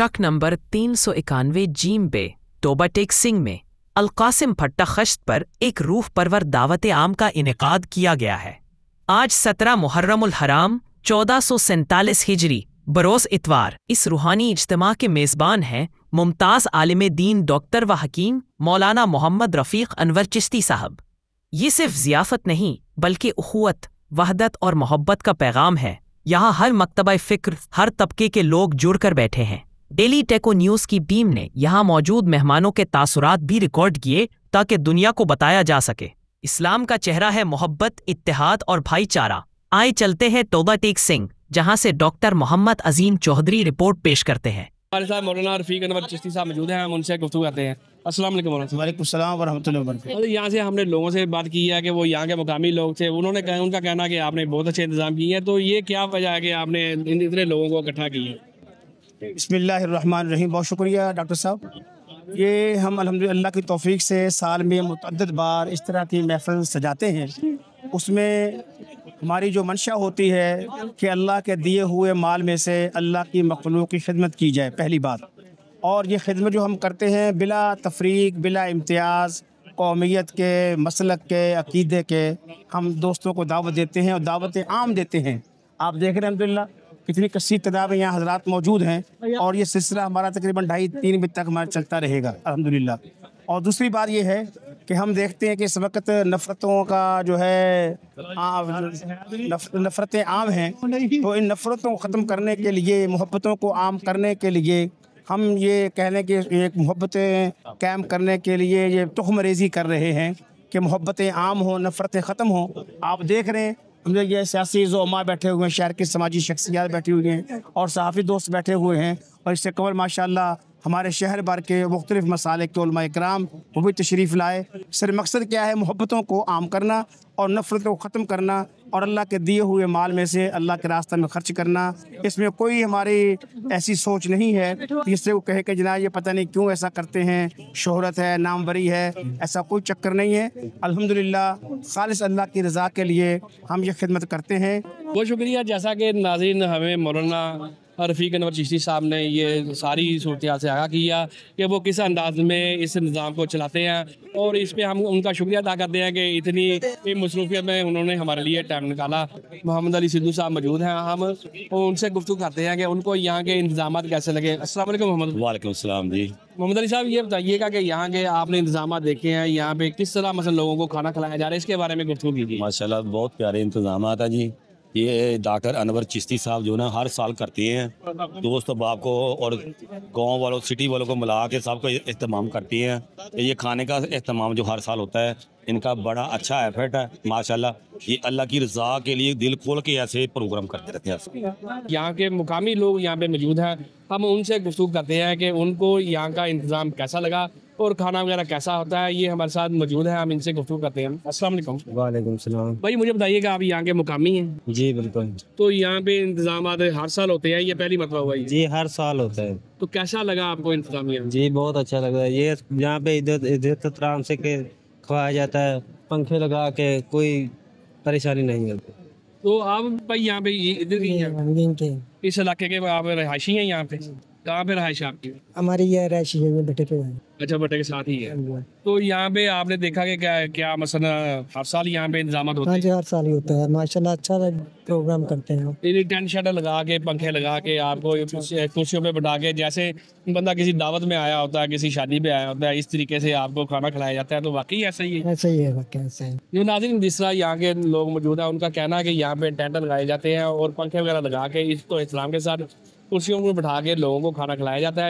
Truck number 391 gym बे Toba take Singh में अलकासिम भट्टा खश्त पर एक रूह परवर दावत आम का इनेकाद किया गया है। आज 17 मुहर्रमुल हराम 1447 हिजरी बरोस इतवार इस रूहानी इज्तिमा के मेज़बान हैं मुमताज़ आलिम दीन डॉक्टर व हकीम मौलाना मोहम्मद रफ़ीक अनवर चिश्ती साहब। ये सिर्फ ज़ियाफ़त नहीं बल्कि उख़ुवत, वहदत और मोहब्बत का पैगाम है। यहाँ हर मकतबा फ़िक्र, हर तबके के लोग जुड़कर बैठे हैं। डेली टेको न्यूज़ की टीम ने यहाँ मौजूद मेहमानों के तासुरात भी रिकॉर्ड किए ताकि दुनिया को बताया जा सके इस्लाम का चेहरा है मोहब्बत, इत्तेहाद और भाईचारा। आए चलते हैं टोबा टेक सिंह, जहाँ से डॉक्टर मोहम्मद अजीम चौधरी रिपोर्ट पेश करते हैं। हमारे साथ मौलाना रफ़ीक अनवर चिश्ती साहब मौजूद हैं, हम उनसे गुफ्तगू करते हैं। अस्सलाम वालेकुम मौलाना। वालेकुम सलाम व रहमतुल्लाहि व बरकातहू। यहाँ से हमने लोगों से बात की है कि वो यहाँ के मुकामी लोग थे, उन्होंने कहा, उनका कहना कि आपने बहुत अच्छे इंतजाम किए हैं, तो ये क्या वजह है कि आपने इतने लोगों को इकट्ठा किया? बिस्मिल्लाहिर्रहमानिर्रहीम। बहुत शुक्रिया डॉक्टर साहब। ये हम अल्हम्दुलिल्लाह की तौफीक से साल में मुतअद्दिद बार इस तरह की महफ़िल सजाते हैं। उसमें हमारी जो मंशा होती है कि अल्लाह के दिए हुए माल में से अल्लाह की मखलूक की खिदमत की जाए, पहली बात। और ये खिदमत जो हम करते हैं बिला तफरीक, बिला इम्तियाज़, कौमियत के, मसलक के, अक़ीदे के, हम दोस्तों को दावत देते हैं और दावत आम देते हैं। आप देख रहे हैं अल्हम्दुलिल्लाह कितनी कसीर तादाद में यहाँ हज़रात मौजूद हैं और ये सिलसिला हमारा तकरीबन 2:30-3 बजे तक हमारा चलता रहेगा अल्हम्दुलिल्लाह। और दूसरी बात ये है कि हम देखते हैं कि इस वक्त नफ़रतों का जो है नफ़रतें आम हैं, तो इन नफ़रतों को ख़त्म करने के लिए, मोहब्बतों को आम करने के लिए हम ये कहने कि एक मोहब्बतें कायम करने के लिए ये तुख़्म रेज़ी कर रहे हैं कि मोहब्बतें आम हों, नफ़रतें ख़त्म हों। आप देख रहे हैं हमने ये सियासी ज़ोमा बैठे हुए हैं, शहर की समाजी शख्सियात बैठी हुई हैं और सहाफ़ी दोस्त बैठे हुए हैं, और इससे कबल माशाअल्लाह हमारे शहर भर के मुख्तलिफ़ मसालिक के उलमा इकराम वो भी तशरीफ़ लाए। सिर्फ मकसद क्या है? मोहब्बतों को आम करना और नफ़रतों को ख़त्म करना और अल्लाह के दिए हुए माल में से अल्लाह के रास्ते में ख़र्च करना। इसमें कोई हमारी ऐसी सोच नहीं है जिससे वो कहे कि जनाब ये पता नहीं क्यों ऐसा करते हैं, शोहरत है, नामवरी है, ऐसा कोई चक्कर नहीं है। अल्हम्दुलिल्लाह खालिस अल्लाह की रज़ा के लिए हम ये खिदमत करते हैं। बहुत शुक्रिया। जैसा कि नाज़रीन हमें मौलाना रफ़ीक अनवर चिश्ती साहब ने ये सारी सूरत से आगाह किया कि वो किस अंदाज में इस निज़ाम को चलाते हैं, और इस पर हम उनका शुक्रिया अदा करते हैं कि इतनी मसरूफियत में उन्होंने हमारे लिए टाइम निकाला। मोहम्मद अली सिद्धू साहब मौजूद हैं, हम उनसे गुफ्तगू करते हैं कि उनको यहाँ के इंतजाम कैसे लगे। अस्सलाम वालेकुम मोहम्मद। वालेकुम सलाम जी। मोहम्मद अली साहब, ये बताइएगा कि यहाँ के आपने इंतजाम देखे हैं, यहाँ पे किस तरह मसलन लोगों को खाना खिलाया जा रहा है, इसके बारे में गुफ्तगू कीजिए। माशाल्लाह बहुत प्यारे इंतजाम है जी। ये डॉक्टर अनवर चिश्ती साहब जो ना हर साल करते हैं, दोस्त बाप को और गांव वालों, सिटी वालों को मिला के सबको इस्तेमाम करती हैं। ये खाने का इस्तेमाम जो हर साल होता है, इनका बड़ा अच्छा एफर्ट है माशाल्लाह। ये अल्लाह की रज़ा के लिए दिल खोल के ऐसे प्रोग्राम करते रहते हैं। यहाँ के मुकामी लोग यहाँ पे मौजूद हैं, हम उनसे गुफ्तगू करते हैं कि उनको यहाँ का इंतज़ाम कैसा लगा और खाना वगैरह कैसा होता है। ये हमारे साथ मौजूद है, हम इनसे गुफ्तगू करते हैं। अस्सलाम वालेकुम। वालेकुम सलाम। भाई मुझे बताइएगा, आप यहाँ के मुकामी हैं? जी बिल्कुल। तो यहाँ पे इंतजाम हर साल होते हैं, ये पहली मरतबा हुआ है? जी हर साल होता है। तो कैसा लगा आपको इंतजामिया? जी बहुत अच्छा लग रहा है। ये यहाँ पे इधर एहतराम से के खवाया जाता है, पंखे लगा के, कोई परेशानी नहीं होती। तो आप भाई यहाँ पे इधर ही हैं, इस इलाके के आप रहायशी हैं? यहाँ पे कहाँ पे रहायश आपकी? हमारी ये रहायशी है, बेटे पे है। अच्छा, बटे के साथ ही है। तो यहाँ पे आपने देखा कि क्या मसला हर साल यहाँ पे इंतजाम होते हाँ हैं? जी हर साल ही होता है माशाल्लाह, अच्छा प्रोग्राम करते हैं। ये टेंट शेड लगा के, पंखे लगा के, आपको कुर्सियों पे बैठा के, जैसे बंदा किसी दावत में आया होता है, किसी शादी पे आया होता है, इस तरीके से आपको खाना खिलाया जाता है। तो वाकई ऐसा ही है? ऐसा ही है, वाकई ऐसा है। जो नाज़रीन जिस तरह यहाँ के लोग मौजूद हैं, उनका कहना है कि यहाँ पे टेंट लगाए जाते हैं और पंखे वगैरह लगा के इसको इस्लाम के साथ कुर्सियों में बैठा के लोगों को खाना खिलाया जाता है।